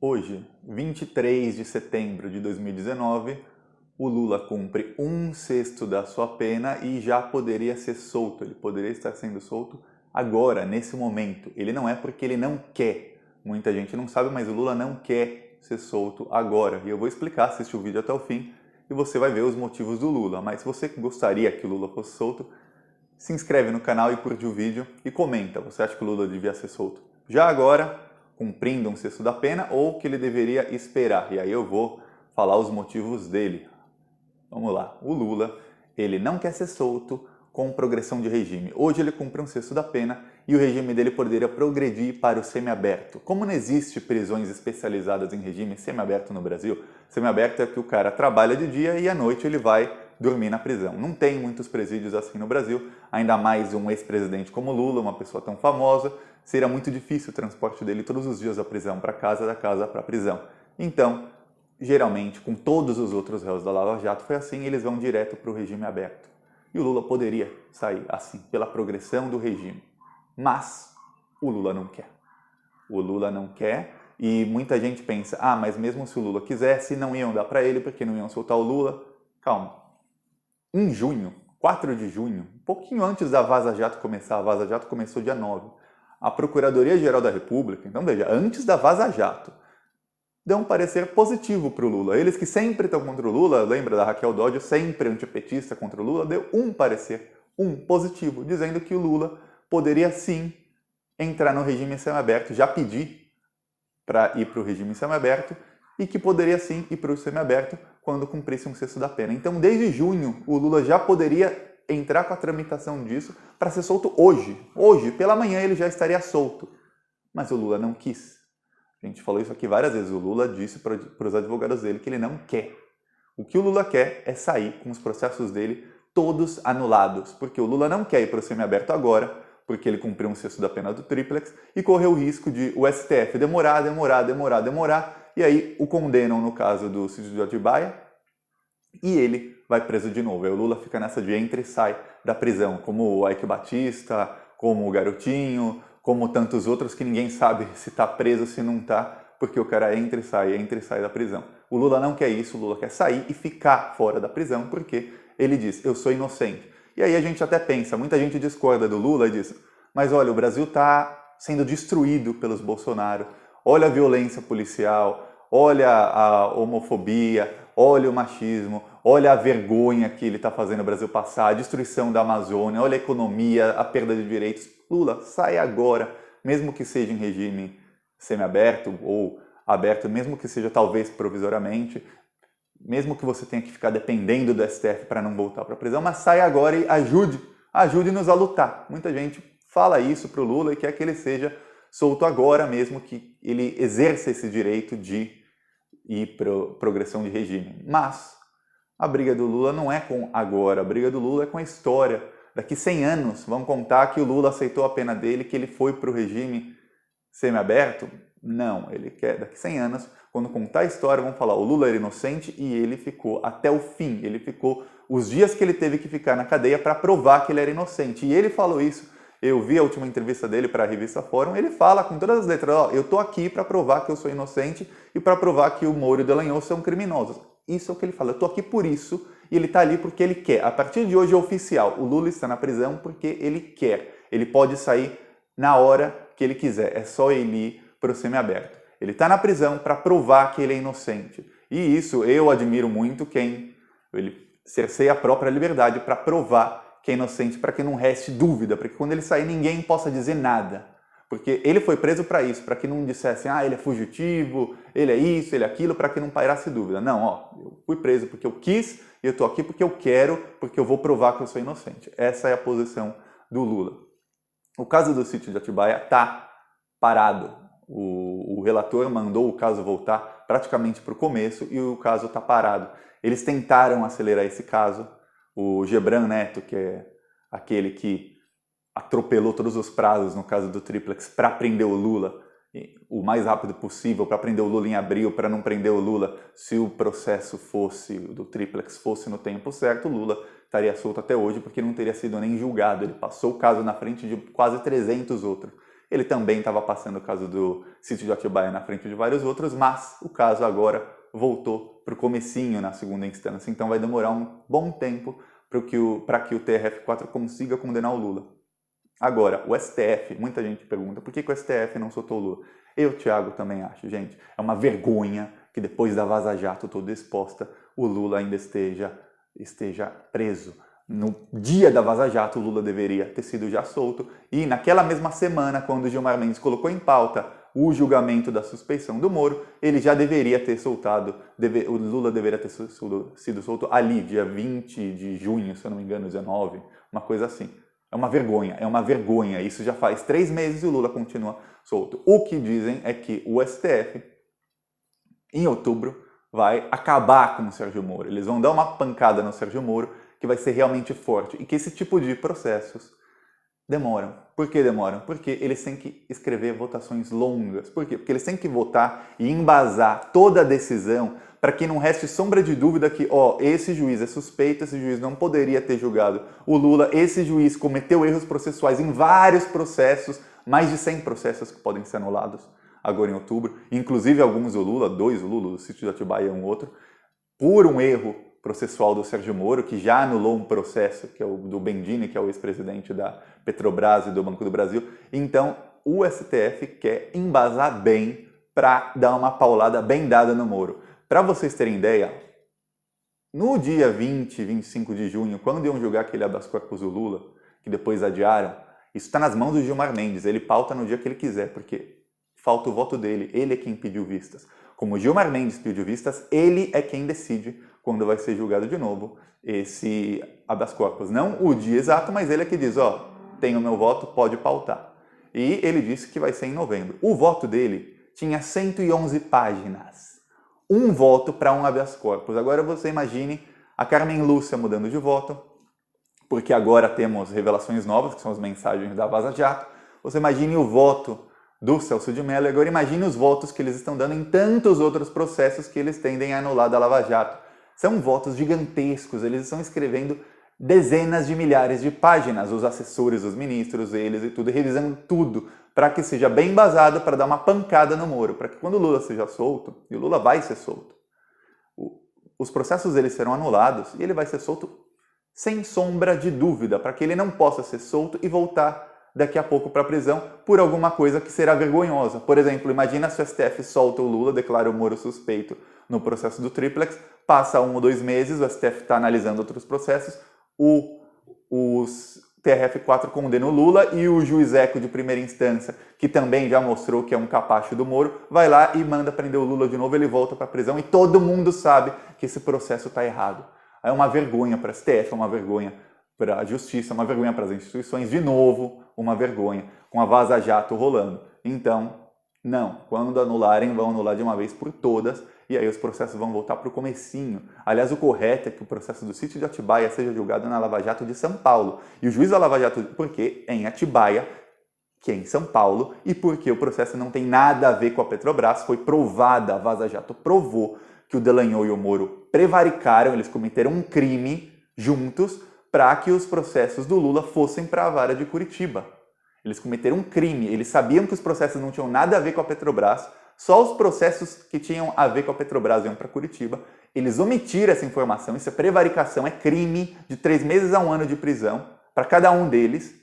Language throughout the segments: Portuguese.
Hoje, 23 de setembro de 2019, o Lula cumpre 1/6 da sua pena e já poderia ser solto. Ele poderia estar sendo solto agora, nesse momento. Ele não é porque ele não quer. Muita gente não sabe, mas o Lula não quer ser solto agora. E eu vou explicar, assiste o vídeo até o fim e você vai ver os motivos do Lula. Mas se você gostaria que o Lula fosse solto, se inscreve no canal e curte o vídeo e comenta. Você acha que o Lula devia ser solto já agora, cumprindo 1/6 da pena, ou que ele deveria esperar? E aí eu vou falar os motivos dele. Vamos lá. O Lula, ele não quer ser solto com progressão de regime. Hoje ele cumpre 1/6 da pena e o regime dele poderia progredir para o semiaberto. Como não existe prisões especializadas em regime semiaberto no Brasil, semiaberto é que o cara trabalha de dia e à noite ele vai dormir na prisão. Não tem muitos presídios assim no Brasil, ainda mais um ex-presidente como Lula, uma pessoa tão famosa, seria muito difícil o transporte dele todos os dias da prisão para casa, da casa para a prisão. Então, geralmente, com todos os outros réus da Lava Jato, foi assim, eles vão direto para o regime aberto. E o Lula poderia sair assim, pela progressão do regime. Mas o Lula não quer. O Lula não quer e muita gente pensa, mas mesmo se o Lula quisesse, não iam dar para ele porque não iam soltar o Lula. Calma. Em junho, 4 de junho, um pouquinho antes da Vaza Jato começar, a Vaza Jato começou dia 9, a Procuradoria-Geral da República, então veja, antes da Vaza Jato, deu um parecer positivo para o Lula. Eles que sempre estão contra o Lula, lembra da Raquel Dodge, sempre antipetista contra o Lula, deu um parecer, positivo, dizendo que o Lula poderia sim entrar no regime semiaberto, já pedir para ir para o regime semiaberto, e que poderia sim ir para o semiaberto quando cumprisse 1/6 da pena. Então, desde junho, o Lula já poderia entrar com a tramitação disso para ser solto hoje. Hoje, pela manhã, ele já estaria solto. Mas o Lula não quis. A gente falou isso aqui várias vezes. O Lula disse para os advogados dele que ele não quer. O que o Lula quer é sair com os processos dele todos anulados, porque o Lula não quer ir para o semiaberto agora, porque ele cumpriu 1/6 da pena do triplex e correu o risco de o STF demorar, e aí o condenam no caso do sítio de Atibaia e ele vai preso de novo. Aí o Lula fica nessa de entra e sai da prisão, como o Eike Batista, como o Garotinho, como tantos outros que ninguém sabe se está preso ou se não está, porque o cara entra e sai da prisão. O Lula não quer isso, o Lula quer sair e ficar fora da prisão, porque ele diz, eu sou inocente. E aí a gente até pensa, muita gente discorda do Lula e diz, mas olha, o Brasil está sendo destruído pelos Bolsonaro, olha a violência policial, olha a homofobia, olha o machismo, olha a vergonha que ele está fazendo o Brasil passar, a destruição da Amazônia, olha a economia, a perda de direitos. Lula, sai agora, mesmo que seja em regime semiaberto ou aberto, mesmo que seja talvez provisoriamente, mesmo que você tenha que ficar dependendo do STF para não voltar para a prisão, mas sai agora e ajude-nos a lutar. Muita gente fala isso para o Lula e quer que ele seja solto agora, mesmo que ele exerça esse direito de ir para progressão de regime. Mas a briga do Lula não é com agora, a briga do Lula é com a história. Daqui 100 anos vão contar que o Lula aceitou a pena dele, que ele foi para o regime semiaberto? Não, ele quer, daqui 100 anos, quando contar a história, vão falar o Lula era inocente e ele ficou até o fim, ele ficou os dias que ele teve que ficar na cadeia para provar que ele era inocente. E ele falou isso, eu vi a última entrevista dele para a revista Fórum, ele fala com todas as letras, eu tô aqui para provar que eu sou inocente e para provar que o Moro e o Dallagnol são criminosos. Isso é o que ele fala, eu tô aqui por isso, e ele tá ali porque ele quer. A partir de hoje é oficial, o Lula está na prisão porque ele quer. Ele pode sair na hora que ele quiser, é só ele ir para o semiaberto. Ele está na prisão para provar que ele é inocente. E isso eu admiro muito quem ele cerceia a própria liberdade para provar que é inocente, para que não reste dúvida, para que quando ele sair ninguém possa dizer nada. Porque ele foi preso para isso, para que não dissessem, ele é fugitivo, ele é isso, ele é aquilo, para que não pairasse dúvida. Não, eu fui preso porque eu quis e eu estou aqui porque eu quero, porque eu vou provar que eu sou inocente. Essa é a posição do Lula. O caso do sítio de Atibaia está parado. O relator mandou o caso voltar praticamente para o começo e o caso está parado. Eles tentaram acelerar esse caso. O Gebran Neto, que é aquele que atropelou todos os prazos no caso do triplex para prender o Lula o mais rápido possível, para prender o Lula em abril, para não prender o Lula se o processo do triplex fosse no tempo certo, o Lula estaria solto até hoje porque não teria sido nem julgado. Ele passou o caso na frente de quase 300 outros. Ele também estava passando o caso do sítio de Atibaia na frente de vários outros, mas o caso agora voltou para o comecinho na segunda instância, então vai demorar um bom tempo para que o TRF4 consiga condenar o Lula. Agora, o STF, muita gente pergunta por que o STF não soltou o Lula. Eu, Thiago, também acho, gente, é uma vergonha que depois da Vaza Jato toda exposta, o Lula ainda esteja preso. No dia da Vaza Jato, o Lula deveria ter sido já solto, e naquela mesma semana, quando o Gilmar Mendes colocou em pauta o julgamento da suspeição do Moro, ele já deveria ter soltado, o Lula deveria ter sido solto ali, dia 20 de junho, se eu não me engano, 19, uma coisa assim. É uma vergonha. Isso já faz 3 meses e o Lula continua solto. O que dizem é que o STF, em outubro, vai acabar com o Sérgio Moro. Eles vão dar uma pancada no Sérgio Moro que vai ser realmente forte. E que esse tipo de processos demoram. Por que demoram? Porque eles têm que escrever votações longas. Por quê? Porque eles têm que votar e embasar toda a decisão para que não reste sombra de dúvida que, esse juiz é suspeito, esse juiz não poderia ter julgado o Lula, esse juiz cometeu erros processuais em vários processos, mais de 100 processos que podem ser anulados agora em outubro, inclusive alguns do Lula, 2 do Lula, do sítio de Atibaia e um outro, por um erro processual do Sérgio Moro, que já anulou um processo, que é o do Bendini, que é o ex-presidente da Petrobras e do Banco do Brasil. Então, o STF quer embasar bem para dar uma paulada bem dada no Moro. Para vocês terem ideia, no dia 20, 25 de junho, quando iam julgar aquele habeas corpus do Lula, que depois adiaram, isso está nas mãos do Gilmar Mendes, ele pauta no dia que ele quiser, porque falta o voto dele, ele é quem pediu vistas. Como o Gilmar Mendes pediu vistas, ele é quem decide quando vai ser julgado de novo esse habeas corpus. Não o dia exato, mas ele é que diz, tem o meu voto, pode pautar. E ele disse que vai ser em novembro. O voto dele tinha 111 páginas. Um voto para um habeas corpus. Agora você imagine a Carmen Lúcia mudando de voto, porque agora temos revelações novas, que são as mensagens da Vaza Jato. Você imagine o voto do Celso de Mello, e agora imagine os votos que eles estão dando em tantos outros processos que eles tendem a anular da Lava Jato. São votos gigantescos, eles estão escrevendo dezenas de milhares de páginas, os assessores, os ministros, eles e tudo, revisando tudo, para que seja bem embasado, para dar uma pancada no Moro, para que quando o Lula seja solto, e o Lula vai ser solto, os processos dele serão anulados e ele vai ser solto sem sombra de dúvida, para que ele não possa ser solto e voltar daqui a pouco para a prisão por alguma coisa que será vergonhosa. Por exemplo, imagina se o STF solta o Lula, declara o Moro suspeito no processo do Triplex, passa 1 ou 2 meses, o STF está analisando outros processos, o TRF4 condena o Lula e o juiz Eco de primeira instância, que também já mostrou que é um capacho do Moro, vai lá e manda prender o Lula de novo, ele volta para a prisão e todo mundo sabe que esse processo está errado. É uma vergonha para o STF, é uma vergonha para a justiça, uma vergonha para as instituições, de novo, uma vergonha, com a Vaza Jato rolando. Então, não, quando anularem, vão anular de uma vez por todas, e aí os processos vão voltar para o comecinho. Aliás, o correto é que o processo do sítio de Atibaia seja julgado na Lava Jato de São Paulo. E o juiz da Lava Jato, porque é em Atibaia, que é em São Paulo, e porque o processo não tem nada a ver com a Petrobras, foi provada, a Vaza Jato provou que o Dallagnol e o Moro prevaricaram, eles cometeram um crime juntos para que os processos do Lula fossem para a vara de Curitiba. Eles cometeram um crime, eles sabiam que os processos não tinham nada a ver com a Petrobras, só os processos que tinham a ver com a Petrobras iam para Curitiba. Eles omitiram essa informação, isso é prevaricação, é crime de 3 meses a 1 ano de prisão para cada um deles,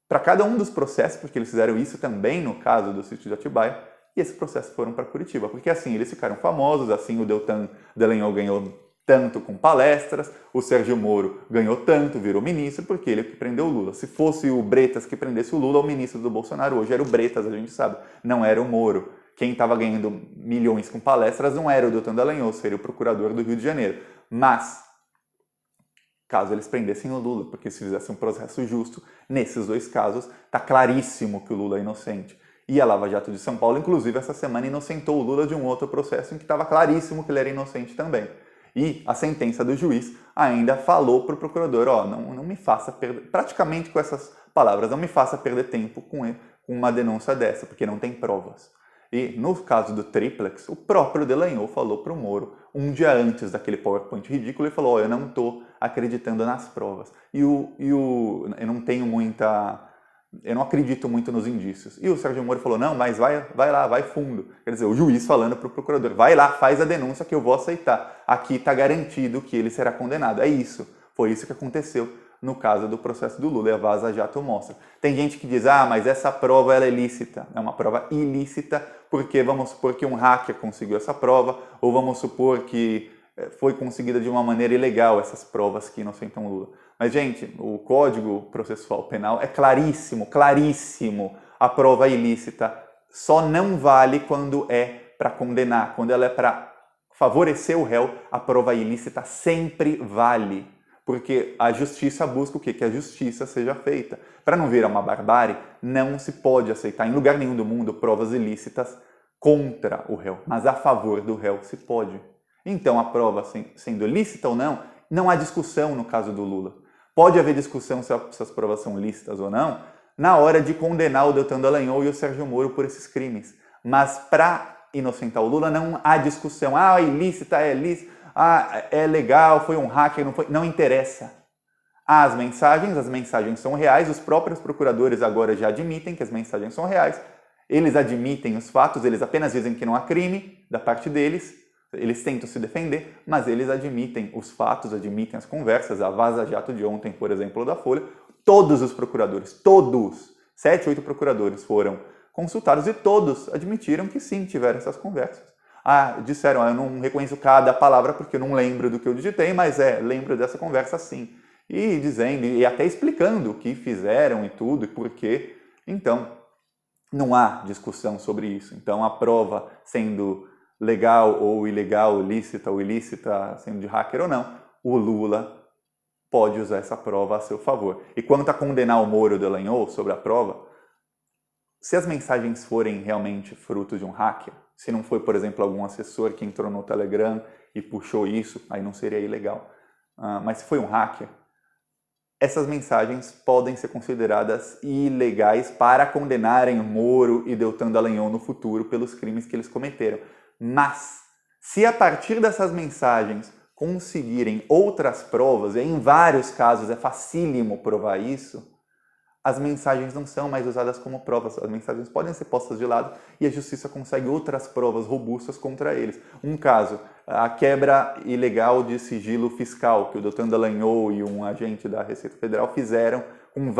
para cada um dos processos, porque eles fizeram isso também no caso do sítio de Atibaia, e esses processos foram para Curitiba, porque assim eles ficaram famosos, assim o Deltan Dallagnol ganhou tanto com palestras, o Sérgio Moro ganhou tanto, virou ministro, porque ele que prendeu o Lula. Se fosse o Bretas que prendesse o Lula, o ministro do Bolsonaro hoje era o Bretas, a gente sabe, não era o Moro. Quem estava ganhando milhões com palestras não era o Deltan Dallagnol, seria o procurador do Rio de Janeiro. Mas, caso eles prendessem o Lula, porque se fizesse um processo justo, nesses 2 casos, está claríssimo que o Lula é inocente. E a Lava Jato de São Paulo, inclusive, essa semana inocentou o Lula de um outro processo em que estava claríssimo que ele era inocente também. E a sentença do juiz ainda falou para o procurador, não me faça perder, praticamente com essas palavras, não me faça perder tempo com uma denúncia dessa, porque não tem provas. E no caso do Triplex, o próprio Dallagnol falou para o Moro, um dia antes daquele PowerPoint ridículo, ele falou, eu não estou acreditando nas provas. Eu não tenho muita eu não acredito muito nos indícios. E o Sérgio Moro falou, não, mas vai lá, vai fundo. Quer dizer, o juiz falando para o procurador, vai lá, faz a denúncia que eu vou aceitar. Aqui está garantido que ele será condenado. É isso. Foi isso que aconteceu no caso do processo do Lula, e a Vaza Jato mostra. Tem gente que diz, mas essa prova ela é lícita. É uma prova ilícita, porque vamos supor que um hacker conseguiu essa prova, ou vamos supor que foi conseguida de uma maneira ilegal essas provas que inocentam Lula. Mas, gente, o Código Processual Penal é claríssimo, claríssimo. A prova ilícita só não vale quando é para condenar. Quando ela é para favorecer o réu, a prova ilícita sempre vale. Porque a justiça busca o quê? Que a justiça seja feita. Para não virar uma barbárie, não se pode aceitar em lugar nenhum do mundo provas ilícitas contra o réu. Mas a favor do réu se pode. Então, a prova, sendo lícita ou não, não há discussão no caso do Lula. Pode haver discussão se as provas são lícitas ou não, na hora de condenar o Deltan Dallagnol e o Sérgio Moro por esses crimes. Mas para inocentar o Lula não há discussão. É ilícita, é lícita, é legal, foi um hacker, não foi. Não interessa. As mensagens são reais, os próprios procuradores agora já admitem que as mensagens são reais. Eles admitem os fatos, eles apenas dizem que não há crime da parte deles. Eles tentam se defender, mas eles admitem os fatos, admitem as conversas. A Vaza Jato de ontem, por exemplo, da Folha, todos os procuradores, todos, 7, 8 procuradores foram consultados e todos admitiram que sim, tiveram essas conversas. Disseram, eu não reconheço cada palavra porque eu não lembro do que eu digitei, mas lembro dessa conversa sim. E dizendo, e até explicando o que fizeram e tudo, e por quê. Então, não há discussão sobre isso. Então, a prova sendo legal ou ilegal, lícita ou ilícita, sendo de hacker ou não, o Lula pode usar essa prova a seu favor. E quanto a condenar o Moro e o Dallagnol sobre a prova, se as mensagens forem realmente fruto de um hacker, se não foi, por exemplo, algum assessor que entrou no Telegram e puxou isso, aí não seria ilegal. Mas se foi um hacker, essas mensagens podem ser consideradas ilegais para condenarem o Moro e Deltan Dallagnol no futuro pelos crimes que eles cometeram. Mas, se a partir dessas mensagens conseguirem outras provas, e em vários casos é facílimo provar isso, as mensagens não são mais usadas como provas. As mensagens podem ser postas de lado e a justiça consegue outras provas robustas contra eles. Um caso, a quebra ilegal de sigilo fiscal que o Deltan Dallagnol e um agente da Receita Federal fizeram com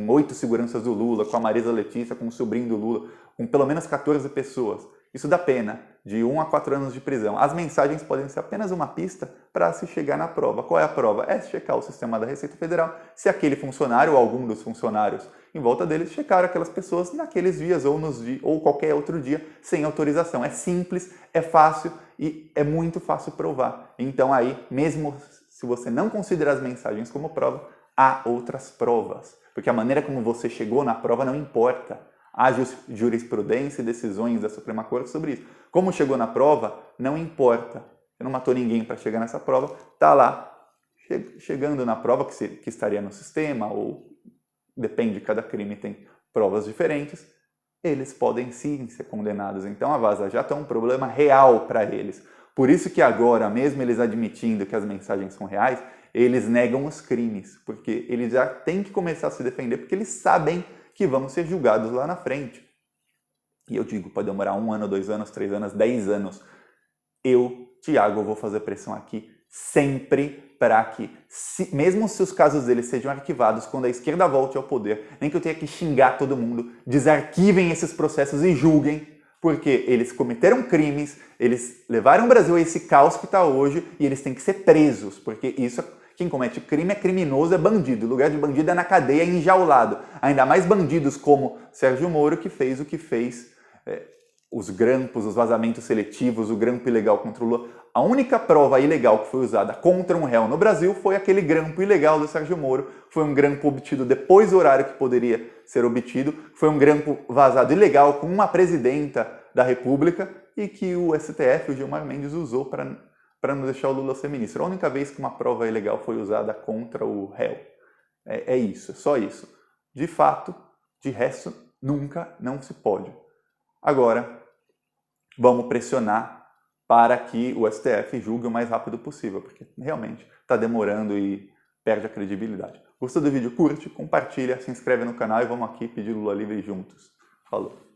8 seguranças do Lula, com a Marisa Letícia, com o sobrinho do Lula, com pelo menos 14 pessoas. Isso dá pena de 1 a 4 anos de prisão. As mensagens podem ser apenas uma pista para se chegar na prova. Qual é a prova? É checar o sistema da Receita Federal, se aquele funcionário ou algum dos funcionários em volta deles checaram aquelas pessoas naqueles dias ou qualquer outro dia sem autorização. É simples, é fácil e é muito fácil provar. Então aí, mesmo se você não considerar as mensagens como prova, há outras provas. Porque a maneira como você chegou na prova não importa. Há jurisprudência e decisões da Suprema Corte sobre isso. Como chegou na prova, não importa. Você não matou ninguém para chegar nessa prova, está lá, chegando na prova que estaria no sistema, ou depende, cada crime tem provas diferentes, eles podem sim ser condenados. Então a Vaza Jato é um problema real para eles. Por isso que agora, mesmo eles admitindo que as mensagens são reais, eles negam os crimes, porque eles já têm que começar a se defender, porque eles sabem que vão ser julgados lá na frente. E eu digo, pode demorar 1 ano, 2 anos, 3 anos, 10 anos. Eu, Thiago, vou fazer pressão aqui sempre para que, mesmo se os casos deles sejam arquivados, quando a esquerda volte ao poder, nem que eu tenha que xingar todo mundo, desarquivem esses processos e julguem, porque eles cometeram crimes, eles levaram o Brasil a esse caos que está hoje e eles têm que ser presos, porque isso quem comete crime é criminoso, é bandido. O lugar de bandido é na cadeia, enjaulado. Ainda mais bandidos como Sérgio Moro, que fez o que fez, os grampos, os vazamentos seletivos, o grampo ilegal contra o Lula. A única prova ilegal que foi usada contra um réu no Brasil foi aquele grampo ilegal do Sérgio Moro. Foi um grampo obtido depois do horário que poderia ser obtido. Foi um grampo vazado ilegal com uma presidenta da República e que o STF, o Gilmar Mendes, usou para não deixar o Lula ser ministro. A única vez que uma prova ilegal foi usada contra o réu. É isso, é só isso. De fato, de resto, nunca, não se pode. Agora, vamos pressionar para que o STF julgue o mais rápido possível, porque realmente está demorando e perde a credibilidade. Gostou do vídeo? Curte, compartilha, se inscreve no canal e vamos aqui pedir Lula livre juntos. Falou!